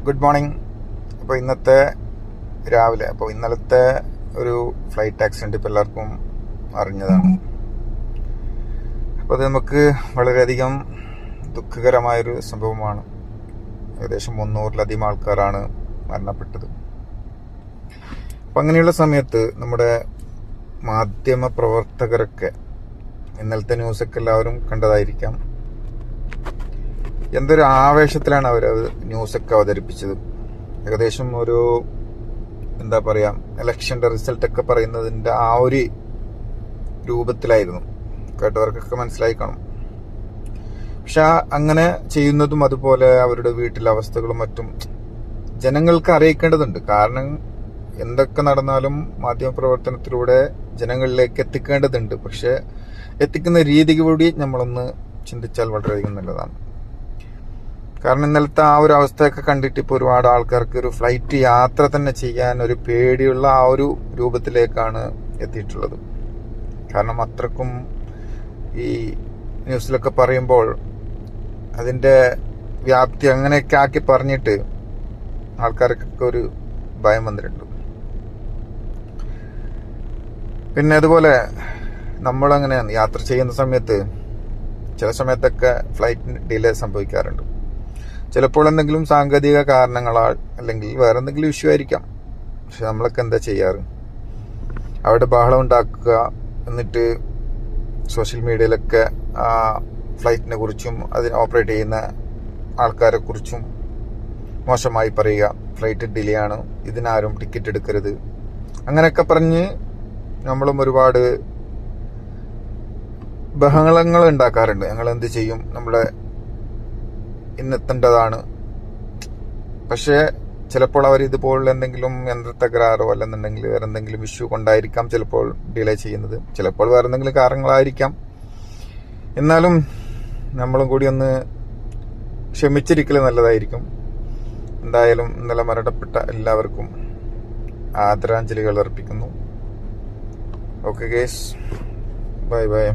Good morning. അപ്പോൾ ഇന്നത്തെ രാവിലെ ഇന്നലത്തെ ഒരു ഫ്ലൈറ്റ് ആക്സിഡൻറ്റ് ഇപ്പോൾ എല്ലാവർക്കും അറിഞ്ഞതാണ്. അപ്പോൾ അത് നമുക്ക് വളരെയധികം ദുഃഖകരമായൊരു സംഭവമാണ്. ഏകദേശം 300-ലധികം ആൾക്കാരാണ് മരണപ്പെട്ടത്. അപ്പം അങ്ങനെയുള്ള സമയത്ത് നമ്മുടെ മാധ്യമ പ്രവർത്തകരൊക്കെ ഇന്നലത്തെ ന്യൂസൊക്കെ എല്ലാവരും കണ്ടതായിരിക്കാം. എന്തൊരു ആവേശത്തിലാണ് അവർ ന്യൂസൊക്കെ അവതരിപ്പിച്ചത്. ഏകദേശം ഒരു ഇലക്ഷൻ്റെ റിസൾട്ടൊക്കെ പറയുന്നതിൻ്റെ ആ ഒരു രൂപത്തിലായിരുന്നു. കേട്ടവർക്കൊക്കെ മനസ്സിലായി കാണും. പക്ഷെ അങ്ങനെ ചെയ്യുന്നതും അതുപോലെ അവരുടെ വീട്ടിലെ അവസ്ഥകളും മറ്റും ജനങ്ങൾക്ക് അറിയിക്കേണ്ടതുണ്ട്. കാരണം എന്തൊക്കെ നടന്നാലും മാധ്യമപ്രവർത്തനത്തിലൂടെ ജനങ്ങളിലേക്ക് എത്തിക്കേണ്ടതുണ്ട്. പക്ഷെ എത്തിക്കുന്ന രീതി കൂടി നമ്മളൊന്ന് ചിന്തിച്ചാൽ വളരെയധികം നല്ലതാണ്. കാരണം ഇന്നലത്തെ ആ ഒരു അവസ്ഥയൊക്കെ കണ്ടിട്ട് ഇപ്പോൾ ഒരുപാട് ആൾക്കാർക്ക് ഒരു ഫ്ലൈറ്റ് യാത്ര തന്നെ ചെയ്യാൻ ഒരു പേടിയുള്ള ആ ഒരു രൂപത്തിലേക്കാണ് എത്തിയിട്ടുള്ളത്. കാരണം അത്രക്കും ഈ ന്യൂസിലൊക്കെ പറയുമ്പോൾ അതിൻ്റെ വ്യാപ്തി അങ്ങനെയൊക്കെ ആക്കി പറഞ്ഞിട്ട് ആൾക്കാർക്കൊക്കെ ഒരു ഭയം വന്നിട്ടുണ്ട്. പിന്നെ അതുപോലെ നമ്മളങ്ങനെയാണ് യാത്ര ചെയ്യുന്ന സമയത്ത് ചില സമയത്തൊക്കെ ഫ്ലൈറ്റിന് ഡിലേ സംഭവിക്കാറുണ്ട്. ചിലപ്പോൾ എന്തെങ്കിലും സാങ്കേതിക കാരണങ്ങളാൽ അല്ലെങ്കിൽ വേറെ എന്തെങ്കിലും ഇഷ്യൂ ആയിരിക്കാം. പക്ഷെ നമ്മളൊക്കെ എന്താ ചെയ്യാറ്? അവിടെ ബഹളം ഉണ്ടാക്കുക, എന്നിട്ട് സോഷ്യൽ മീഡിയയിലൊക്കെ ആ ഫ്ലൈറ്റിനെ കുറിച്ചും അതിന് ഓപ്പറേറ്റ് ചെയ്യുന്ന ആൾക്കാരെ കുറിച്ചും മോശമായി പറയുക. ഫ്ലൈറ്റ് ഡിലേ ആണ്, ഇതിനാരും ടിക്കറ്റ് എടുക്കരുത്, അങ്ങനെയൊക്കെ പറഞ്ഞ് നമ്മളും ഒരുപാട് ബഹളങ്ങൾ ഉണ്ടാക്കാറുണ്ട്. ഞങ്ങൾ എന്ത് ചെയ്യും, നമ്മളെ ഇന്നെത്തേണ്ടതാണ്. പക്ഷേ ചിലപ്പോൾ അവർ ഇതുപോലുള്ള എന്തെങ്കിലും യന്ത്രത്തകരാറോ അല്ലെന്നുണ്ടെങ്കിൽ വേറെ എന്തെങ്കിലും ഇഷ്യൂ കൊണ്ടായിരിക്കാം ചിലപ്പോൾ ഡിലേ ചെയ്യുന്നത്. ചിലപ്പോൾ വേറെ എന്തെങ്കിലും കാരണങ്ങളായിരിക്കാം. എന്നാലും നമ്മളും കൂടി ഒന്ന് ക്ഷമിച്ചിരിക്കൽ നല്ലതായിരിക്കും. എന്തായാലും ഇന്നലെ മരണപ്പെട്ട എല്ലാവർക്കും ആദരാഞ്ജലികൾ അർപ്പിക്കുന്നു. Okay guys, bye bye.